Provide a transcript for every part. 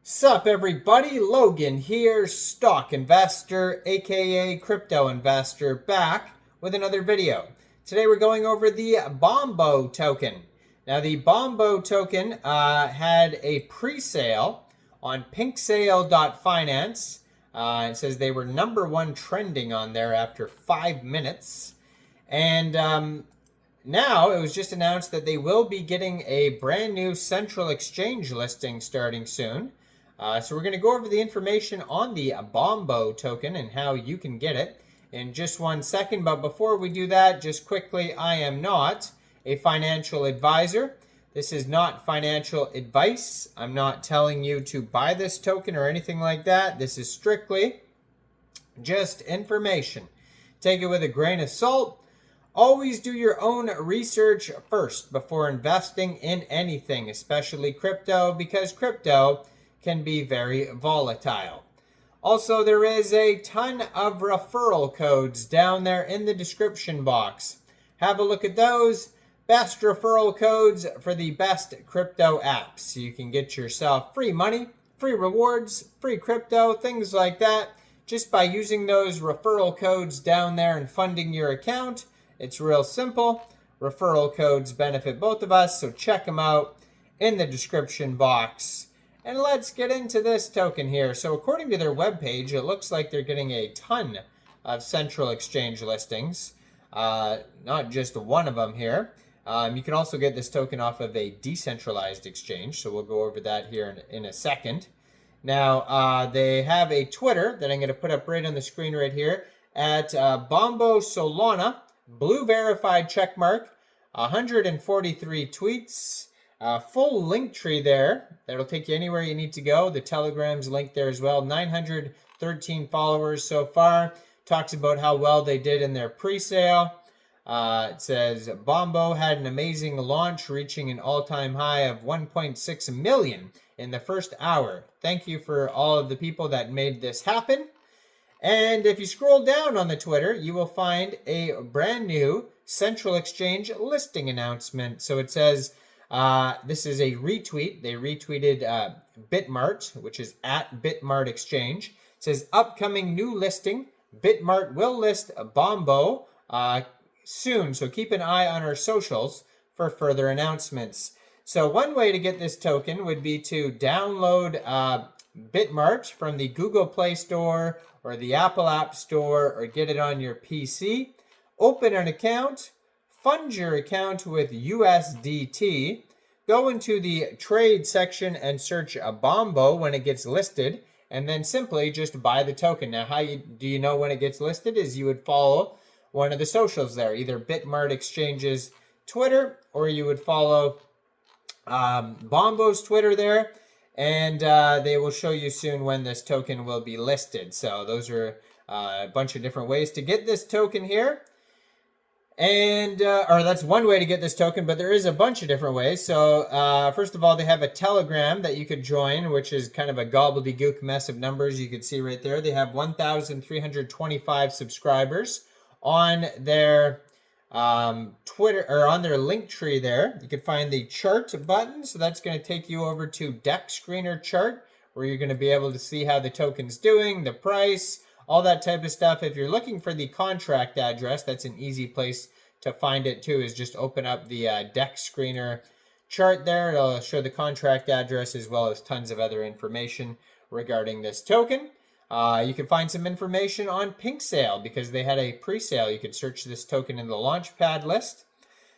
Sup everybody, Logan here, stock investor, aka crypto investor, back with another video. Today we're going over the Bombo token. Now the Bombo token had a pre-sale on pinksale.finance. It says they were #1 trending on there after 5 minutes. And now it was just announced that they will be getting a brand new central exchange listing starting soon. So we're going to go over the information on the Bombo token and how you can get it in just 1 second. But before we do that, just quickly, I am not a financial advisor. This is not financial advice. I'm not telling you to buy this token or anything like that. This is strictly just information. Take it with a grain of salt. Always do your own research first before investing in anything, especially crypto, because crypto can be very volatile. Also, there is a ton of referral codes down there in the description box. Have a look at those. Best referral codes for the best crypto apps. You can get yourself free money, free rewards, free crypto, things like that, just by using those referral codes down there and funding your account. It's real simple. Referral codes benefit both of us, so check them out in the description box. And let's get into this token here. So according to their webpage, it looks like they're getting a ton of central exchange listings. Not just one of them here. You can also get this token off of a decentralized exchange. So we'll go over that here in a second. Now, they have a Twitter that I'm going to put up right on the screen right here at Bombo Solana. Blue verified checkmark, 143 tweets, full link tree there. That'll take you anywhere you need to go. The Telegram's linked there as well. 913 followers so far. Talks about how well they did in their pre-sale. It says Bombo had an amazing launch, reaching an all-time high of 1.6 million in the first hour. Thank you for all of the people that made this happen. And if you scroll down on the Twitter, you will find a brand new central exchange listing announcement. So it says, this is a retweet. They retweeted Bitmart, which is at Bitmart Exchange. It says, upcoming new listing. Bitmart will list Bombo soon. So keep an eye on our socials for further announcements. So one way to get this token would be to download Bitmart from the Google Play Store or the Apple App Store, or get it on your PC. Open an account, fund your account with USDT, go into the trade section and search a Bombo when it gets listed, and then simply just buy the token. Now, how do you know when it gets listed is you would follow one of the socials there, either Bitmart Exchange's Twitter, or you would follow Bombo's Twitter there. And they will show you soon when this token will be listed. So those are a bunch of different ways to get this token here. And, or that's one way to get this token, but there is a bunch of different ways. So first of all, they have a Telegram that you could join, which is kind of a gobbledygook mess of numbers. You can see right there. They have 1,325 subscribers on their Twitter, or on their link tree there. You can find the chart button, so that's going to take you over to deck screener chart, where you're going to be able to see how the token's doing, the price, all that type of stuff. If you're looking for the contract address, that's an easy place to find it too, is just open up the deck screener chart there. It'll show the contract address as well as tons of other information regarding this token. You can find some information on PinkSale because they had a pre-sale. You could search this token in the Launchpad list.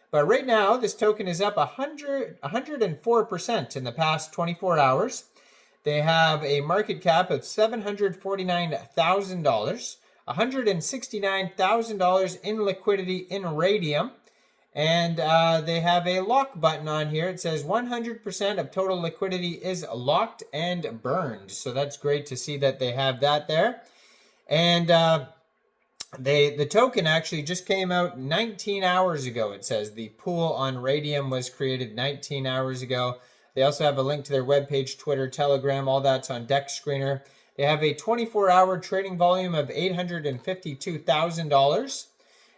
But right now, this token is up 104% in the past 24 hours. They have a market cap of $749,000, $169,000 in liquidity in Raydium. And they have a lock button on here. It says 100% of total liquidity is locked and burned. So that's great to see that they have that there. And the token actually just came out 19 hours ago. It says the pool on Raydium was created 19 hours ago. They also have a link to their webpage, Twitter, Telegram, all that's on Deck Screener. They have a 24-hour trading volume of $852,000.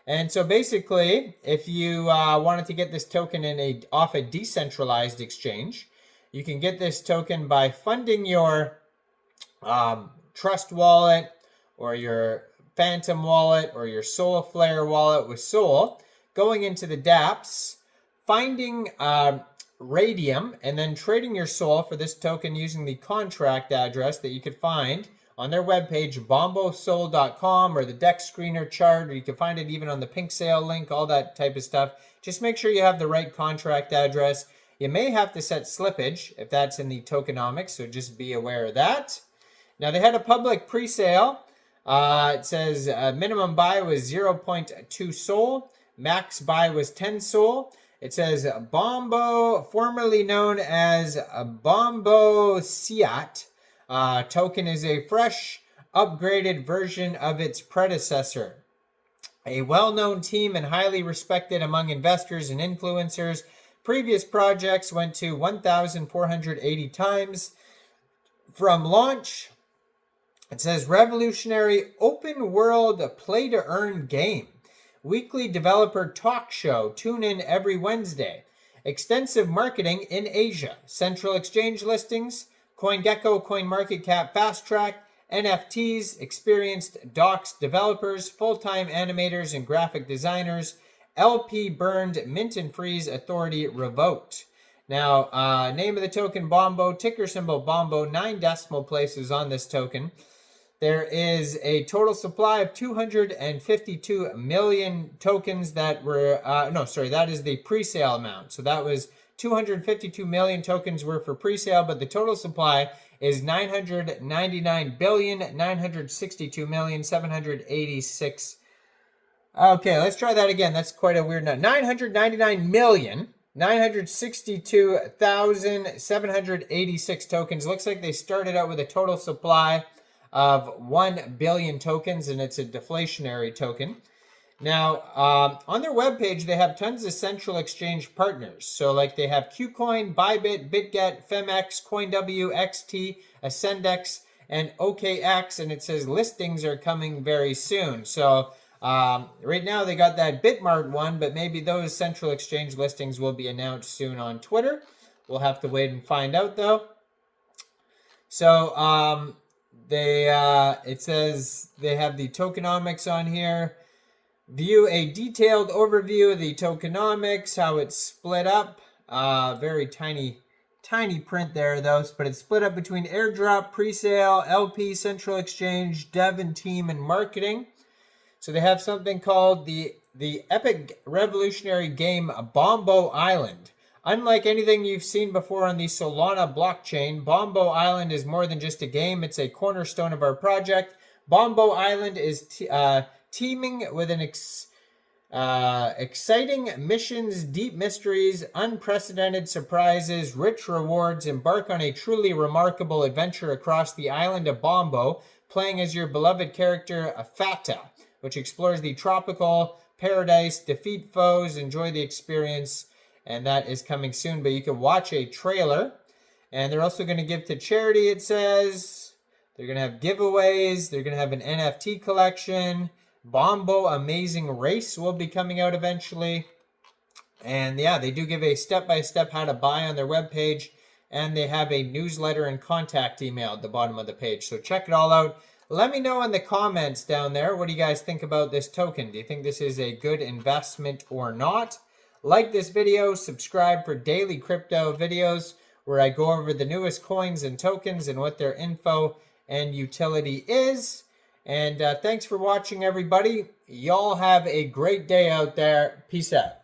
And so basically, if you wanted to get this token off a decentralized exchange, You can get this token by funding your Trust wallet or your Phantom wallet or your Soulflare wallet with Sol, going into the dApps, finding Raydium, and then trading your Sol for this token using the contract address that you could find on their webpage, bombosol.com, or the DEX screener chart, or you can find it even on the pink sale link, all that type of stuff. Just make sure you have the right contract address. You may have to set slippage if that's in the tokenomics, so just be aware of that. Now, they had a public pre-sale. It says minimum buy was 0.2 Sol. Max buy was 10 Sol. It says Bombo, formerly known as Bombo Siat, token is a fresh, upgraded version of its predecessor. A well-known team and highly respected among investors and influencers. Previous projects went to 1,480 times from launch. It says revolutionary open world play to earn game. Weekly developer talk show. Tune in every Wednesday. Extensive marketing in Asia. Central exchange listings. CoinGecko, CoinMarketCap, Fast Track. NFTs. Experienced docs developers. Full-time animators and graphic designers. LP burned. Mint and freeze authority revoked. Now, name of the token Bombo. Ticker symbol Bombo. 9 decimal places on this token. There is a total supply of 252 million tokens that were, that is the pre-sale amount. So that was 252 million tokens were for pre-sale, but the total supply is 999,962,786. Okay, let's try that again. That's quite a weird number. 999,962,786 tokens. Looks like they started out with a total supply of 1 billion tokens, and it's a deflationary token. Now, on their webpage, they have tons of central exchange partners. So, like, they have KuCoin, Bybit, BitGet, FEMEX, CoinW, XT, Ascendex, and OKX, and it says listings are coming very soon. So, right now they got that Bitmart one, but maybe those central exchange listings will be announced soon on Twitter. We'll have to wait and find out, though. So, it says they have the tokenomics on here. View a detailed overview of the tokenomics, how it's split up. Very tiny print there, though, but it's split up between airdrop, presale, LP, central exchange, dev and team, and marketing. So they have something called the epic revolutionary game Bombo Island. Unlike anything you've seen before on the Solana blockchain, Bombo Island is more than just a game. It's a cornerstone of our project. Bombo Island is teeming with an exciting missions, deep mysteries, unprecedented surprises, rich rewards. Embark on a truly remarkable adventure across the island of Bombo, playing as your beloved character, Fata, which explores the tropical paradise, defeat foes, enjoy the experience. And that is coming soon, but you can watch a trailer. And they're also going to give to charity, it says. They're going to have giveaways. They're going to have an NFT collection. Bombo Amazing Race will be coming out eventually. And yeah, they do give a step-by-step how to buy on their webpage. And they have a newsletter and contact email at the bottom of the page. So check it all out. Let me know in the comments down there, what do you guys think about this token? Do you think this is a good investment or not? Like this video, subscribe for daily crypto videos where I go over the newest coins and tokens and what their info and utility is. And thanks for watching, everybody. Y'all have a great day out there. Peace out.